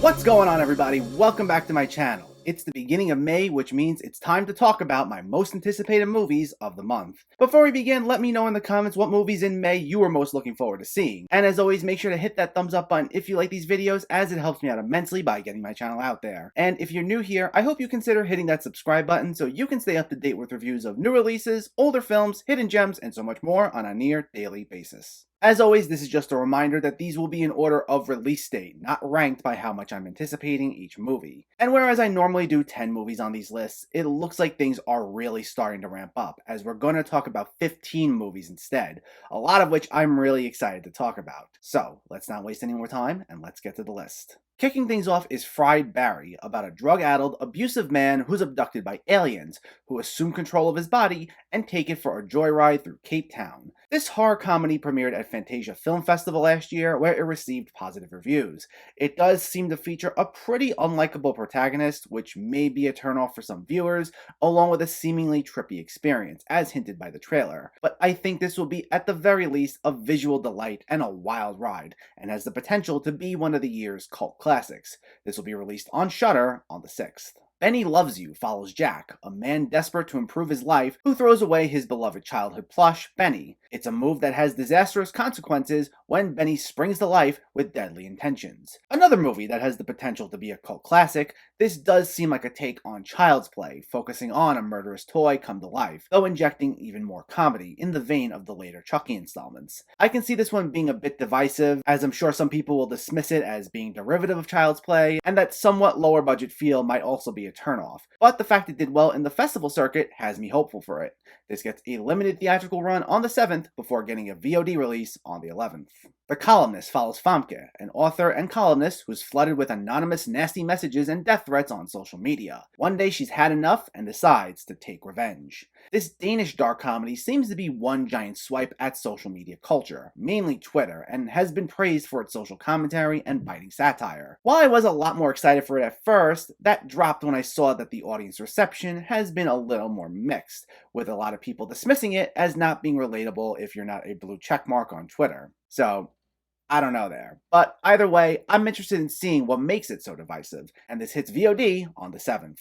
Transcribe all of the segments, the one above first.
What's going on, everybody? Welcome back to my channel. It's the beginning of May, which means it's time to talk about my most anticipated movies of the month. Before we begin, let me know in the comments what movies in May you are most looking forward to seeing. And as always, make sure to hit that thumbs up button if you like these videos, as it helps me out immensely by getting my channel out there. And if you're new here, I hope you consider hitting that subscribe button so you can stay up to date with reviews of new releases, older films, hidden gems, and so much more on a near daily basis. As always, this is just a reminder that these will be in order of release date, not ranked by how much I'm anticipating each movie. And whereas I normally do 10 movies on these lists, it looks like things are really starting to ramp up, as we're going to talk about 15 movies instead, a lot of which I'm really excited to talk about. So, let's not waste any more time, and let's get to the list. Kicking things off is Fried Barry, about a drug-addled, abusive man who's abducted by aliens, who assume control of his body and take it for a joyride through Cape Town. This horror comedy premiered at Fantasia Film Festival last year, where it received positive reviews. It does seem to feature a pretty unlikable protagonist, which may be a turnoff for some viewers, along with a seemingly trippy experience, as hinted by the trailer. But I think this will be, at the very least, a visual delight and a wild ride, and has the potential to be one of the year's cult classics. This will be released on Shudder on the 6th. Benny Loves You follows Jack, a man desperate to improve his life who throws away his beloved childhood plush, Benny. It's a move that has disastrous consequences when Benny springs to life with deadly intentions. Another movie that has the potential to be a cult classic, this does seem like a take on Child's Play, focusing on a murderous toy come to life, though injecting even more comedy, in the vein of the later Chucky installments. I can see this one being a bit divisive, as I'm sure some people will dismiss it as being derivative of Child's Play, and that somewhat lower budget feel might also be a turnoff. But the fact it did well in the festival circuit has me hopeful for it. This gets a limited theatrical run on the 7th before getting a VOD release on the 11th. The Columnist follows Famke, an author and columnist who's flooded with anonymous nasty messages and death threats on social media. One day she's had enough and decides to take revenge. This Danish dark comedy seems to be one giant swipe at social media culture, mainly Twitter, and has been praised for its social commentary and biting satire. While I was a lot more excited for it at first, that dropped when I saw that the audience reception has been a little more mixed, with a lot of people dismissing it as not being relatable if you're not a blue checkmark on Twitter. So, I don't know there. But either way, I'm interested in seeing what makes it so divisive, and this hits VOD on the 7th.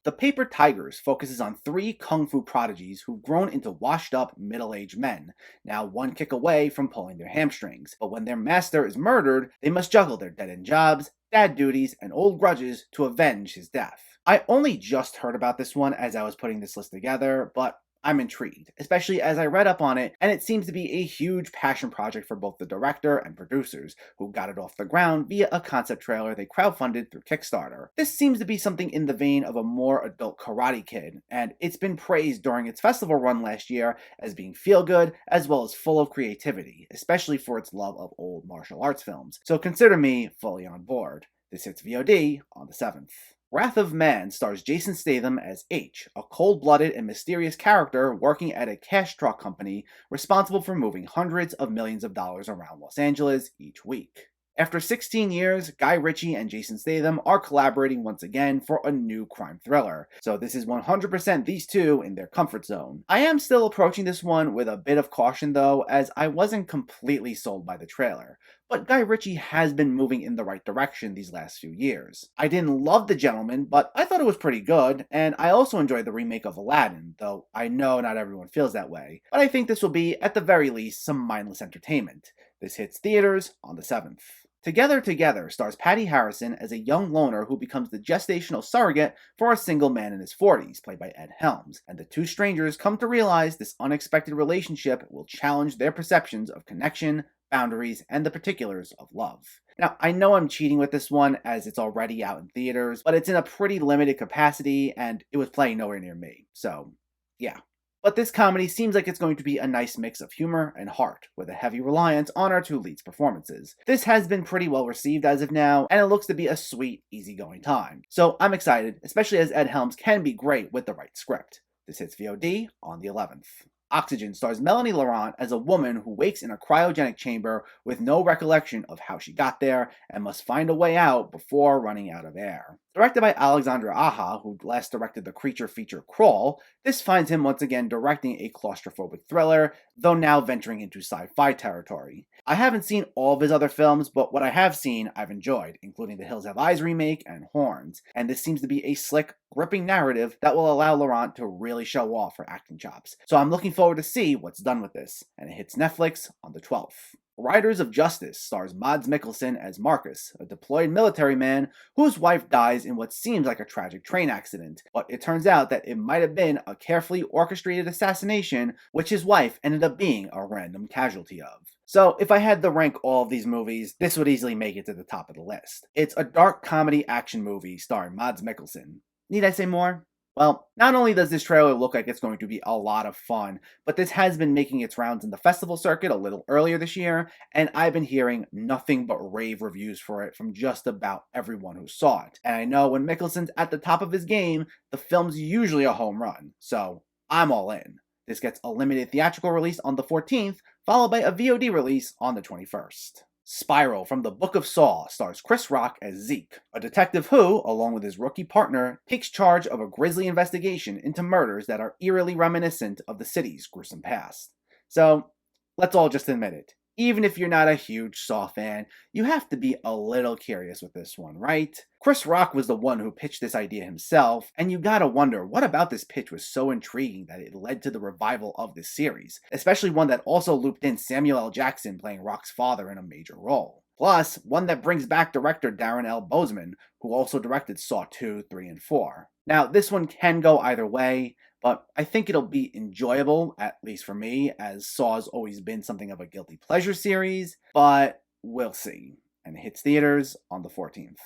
The Paper Tigers focuses on three kung fu prodigies who've grown into washed-up, middle-aged men, now one kick away from pulling their hamstrings. But when their master is murdered, they must juggle their dead-end jobs, dad duties, and old grudges to avenge his death. I only just heard about this one as I was putting this list together, but I'm intrigued, especially as I read up on it, and it seems to be a huge passion project for both the director and producers, who got it off the ground via a concept trailer they crowdfunded through Kickstarter. This seems to be something in the vein of a more adult Karate Kid, and it's been praised during its festival run last year as being feel-good, as well as full of creativity, especially for its love of old martial arts films, so consider me fully on board. This hits VOD on the 7th. Wrath of Man stars Jason Statham as H, a cold-blooded and mysterious character working at a cash truck company responsible for moving hundreds of millions of dollars around Los Angeles each week. After 16 years, Guy Ritchie and Jason Statham are collaborating once again for a new crime thriller, so this is 100% these two in their comfort zone. I am still approaching this one with a bit of caution though, as I wasn't completely sold by the trailer, but Guy Ritchie has been moving in the right direction these last few years. I didn't love The Gentleman, but I thought it was pretty good, and I also enjoyed the remake of Aladdin, though I know not everyone feels that way, but I think this will be, at the very least, some mindless entertainment. This hits theaters on the 7th. Together stars Patty Harrison as a young loner who becomes the gestational surrogate for a single man in his 40s, played by Ed Helms, and the two strangers come to realize this unexpected relationship will challenge their perceptions of connection, boundaries, and the particulars of love. Now, I know I'm cheating with this one as it's already out in theaters, but it's in a pretty limited capacity, and it was playing nowhere near me, so yeah. But this comedy seems like it's going to be a nice mix of humor and heart, with a heavy reliance on our two leads' performances. This has been pretty well received as of now, and it looks to be a sweet, easygoing time. So I'm excited, especially as Ed Helms can be great with the right script. This hits VOD on the 11th. Oxygen stars Melanie Laurent as a woman who wakes in a cryogenic chamber with no recollection of how she got there and must find a way out before running out of air. Directed by Alexandre Aja, who last directed the creature feature Crawl, this finds him once again directing a claustrophobic thriller, though now venturing into sci-fi territory. I haven't seen all of his other films, but what I have seen I've enjoyed, including the Hills Have Eyes remake and Horns, and this seems to be a slick, gripping narrative that will allow Laurent to really show off her acting chops. So I'm looking forward to see what's done with this, and it hits Netflix on the 12th. Riders of Justice stars Mads Mikkelsen as Marcus, a deployed military man whose wife dies in what seems like a tragic train accident, but it turns out that it might have been a carefully orchestrated assassination which his wife ended up being a random casualty of. So if I had to rank all of these movies, this would easily make it to the top of the list. It's a dark comedy action movie starring Mads Mikkelsen. Need I say more? Well, not only does this trailer look like it's going to be a lot of fun, but this has been making its rounds in the festival circuit a little earlier this year, and I've been hearing nothing but rave reviews for it from just about everyone who saw it. And I know when Mikkelsen's at the top of his game, the film's usually a home run, so I'm all in. This gets a limited theatrical release on the 14th, followed by a VOD release on the 21st. Spiral from the Book of Saw stars Chris Rock as Zeke, a detective who, along with his rookie partner, takes charge of a grisly investigation into murders that are eerily reminiscent of the city's gruesome past. So, let's all just admit it. Even if you're not a huge Saw fan, you have to be a little curious with this one, right? Chris Rock was the one who pitched this idea himself, and you gotta wonder what about this pitch was so intriguing that it led to the revival of this series, especially one that also looped in Samuel L. Jackson playing Rock's father in a major role. Plus, one that brings back director Darren L. Bozeman, who also directed Saw 2, 3, and 4. Now, this one can go either way, but I think it'll be enjoyable, at least for me, as Saw's always been something of a guilty pleasure series, but we'll see. And it hits theaters on the 14th.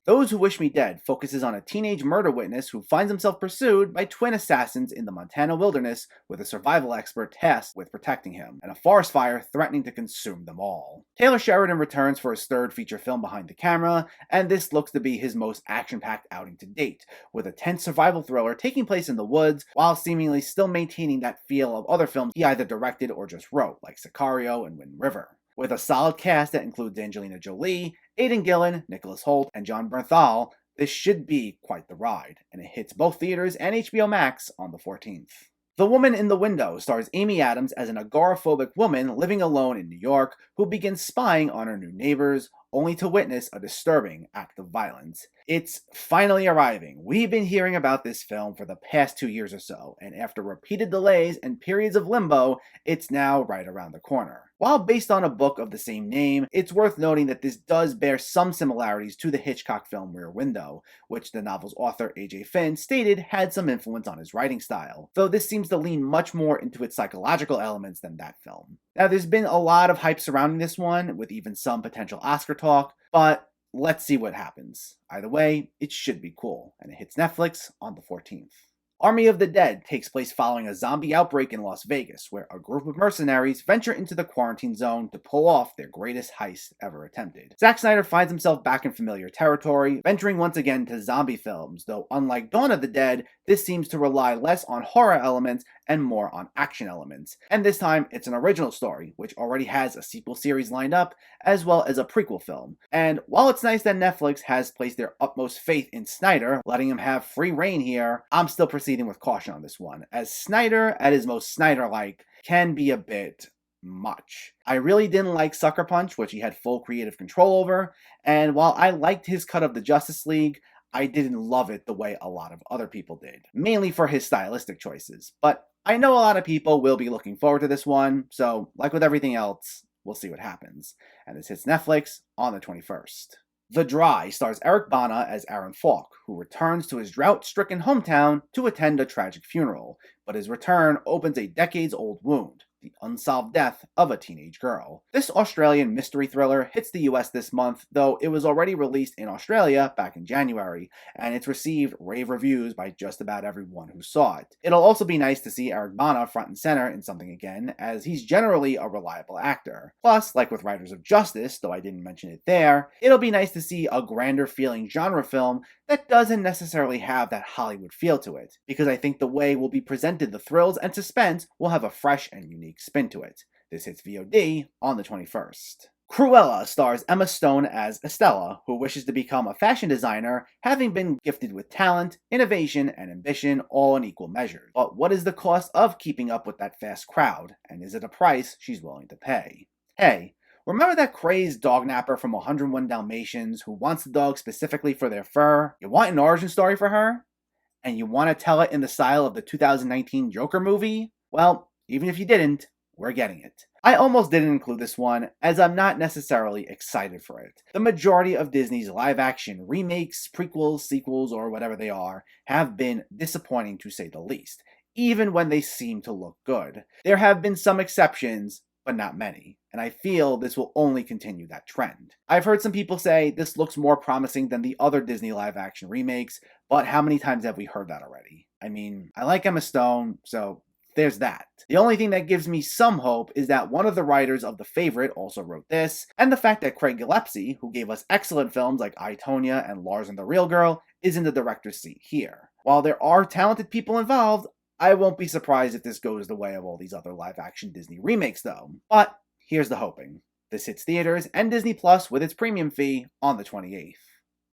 Those Who Wish Me Dead focuses on a teenage murder witness who finds himself pursued by twin assassins in the Montana wilderness with a survival expert tasked with protecting him, and a forest fire threatening to consume them all. Taylor Sheridan returns for his third feature film behind the camera, and this looks to be his most action-packed outing to date, with a tense survival thriller taking place in the woods while seemingly still maintaining that feel of other films he either directed or just wrote, like Sicario and Wind River. With a solid cast that includes Angelina Jolie, Aidan Gillen, Nicholas Hoult, and Jon Bernthal, this should be quite the ride, and it hits both theaters and HBO Max on the 14th. The Woman in the Window stars Amy Adams as an agoraphobic woman living alone in New York who begins spying on her new neighbors, only to witness a disturbing act of violence. It's finally arriving. We've been hearing about this film for the past 2 years or so, and after repeated delays and periods of limbo, it's now right around the corner. While based on a book of the same name, it's worth noting that this does bear some similarities to the Hitchcock film Rear Window, which the novel's author A.J. Finn stated had some influence on his writing style, though this seems to lean much more into its psychological elements than that film. Now, there's been a lot of hype surrounding this one, with even some potential Oscar talk, but let's see what happens. Either way, it should be cool, and it hits Netflix on the 14th. Army of the Dead takes place following a zombie outbreak in Las Vegas, where a group of mercenaries venture into the quarantine zone to pull off their greatest heist ever attempted. Zack Snyder finds himself back in familiar territory, venturing once again to zombie films, though unlike Dawn of the Dead, this seems to rely less on horror elements and more on action elements. And this time, it's an original story, which already has a sequel series lined up, as well as a prequel film. And while it's nice that Netflix has placed their utmost faith in Snyder, letting him have free reign here, I'm still proceeding with caution on this one, as Snyder, at his most Snyder-like, can be a bit much. I really didn't like Sucker Punch, which he had full creative control over, and while I liked his cut of the Justice League, I didn't love it the way a lot of other people did, mainly for his stylistic choices. But I know a lot of people will be looking forward to this one, so like with everything else, we'll see what happens. And this hits Netflix on the 21st. The Dry stars Eric Bana as Aaron Falk, who returns to his drought-stricken hometown to attend a tragic funeral, but his return opens a decades-old wound: the unsolved death of a teenage girl. This Australian mystery thriller hits the US this month, though it was already released in Australia back in January, and it's received rave reviews by just about everyone who saw it. It'll also be nice to see Eric Bana front and center in something again, as he's generally a reliable actor. Plus, like with Riders of Justice, though I didn't mention it there, it'll be nice to see a grander feeling genre film that doesn't necessarily have that Hollywood feel to it, because I think the way we'll be presented the thrills and suspense will have a fresh and unique spin to it. This hits VOD on the 21st. Cruella stars Emma Stone as Estella, who wishes to become a fashion designer, having been gifted with talent, innovation, and ambition all in equal measures. But what is the cost of keeping up with that fast crowd, and is it a price she's willing to pay? Hey, remember that crazed dog napper from 101 Dalmatians who wants the dog specifically for their fur? You want an origin story for her? And you want to tell it in the style of the 2019 Joker movie? Well, even if you didn't, we're getting it. I almost didn't include this one, as I'm not necessarily excited for it. The majority of Disney's live-action remakes, prequels, sequels, or whatever they are, have been disappointing to say the least, even when they seem to look good. There have been some exceptions, but not many, and I feel this will only continue that trend. I've heard some people say this looks more promising than the other Disney live-action remakes, but how many times have we heard that already? I mean, I like Emma Stone, so there's that. The only thing that gives me some hope is that one of the writers of The Favorite also wrote this, and the fact that Craig Gillespie, who gave us excellent films like I, Tonya and Lars and the Real Girl, is in the director's seat here. While there are talented people involved, I won't be surprised if this goes the way of all these other live-action Disney remakes though. But here's the hoping. This hits theaters and Disney Plus with its premium fee on the 28th.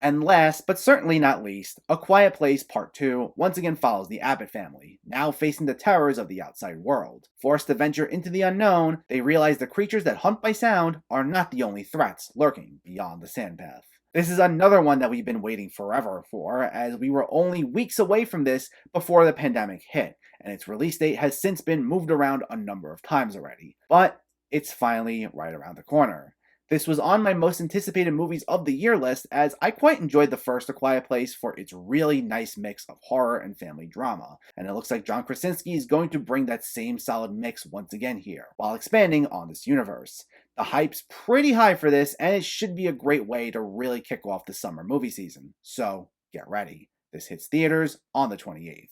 And last, but certainly not least, A Quiet Place Part 2 once again follows the Abbott family, now facing the terrors of the outside world. Forced to venture into the unknown, they realize the creatures that hunt by sound are not the only threats lurking beyond the sandpath. This is another one that we've been waiting forever for, as we were only weeks away from this before the pandemic hit, and its release date has since been moved around a number of times already. But it's finally right around the corner. This was on my most anticipated movies of the year list, as I quite enjoyed the first A Quiet Place for its really nice mix of horror and family drama, and it looks like John Krasinski is going to bring that same solid mix once again here, while expanding on this universe. The hype's pretty high for this, and it should be a great way to really kick off the summer movie season. So, get ready. This hits theaters on the 28th.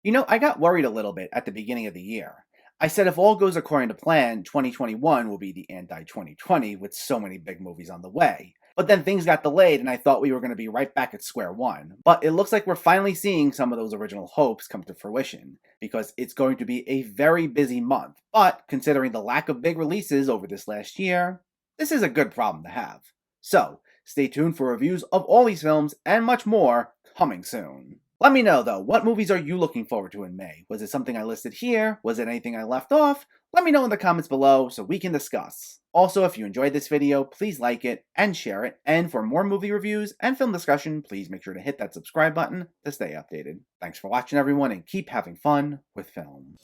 You know, I got worried a little bit at the beginning of the year. I said if all goes according to plan, 2021 will be the anti-2020 with so many big movies on the way. But then things got delayed and I thought we were going to be right back at square one. But it looks like we're finally seeing some of those original hopes come to fruition, because it's going to be a very busy month. But considering the lack of big releases over this last year, this is a good problem to have. So, stay tuned for reviews of all these films and much more coming soon. Let me know though, what movies are you looking forward to in May? Was it something I listed here? Was it anything I left off? Let me know in the comments below so we can discuss. Also, if you enjoyed this video, please like it and share it. And for more movie reviews and film discussion, please make sure to hit that subscribe button to stay updated. Thanks for watching everyone, and keep having fun with film.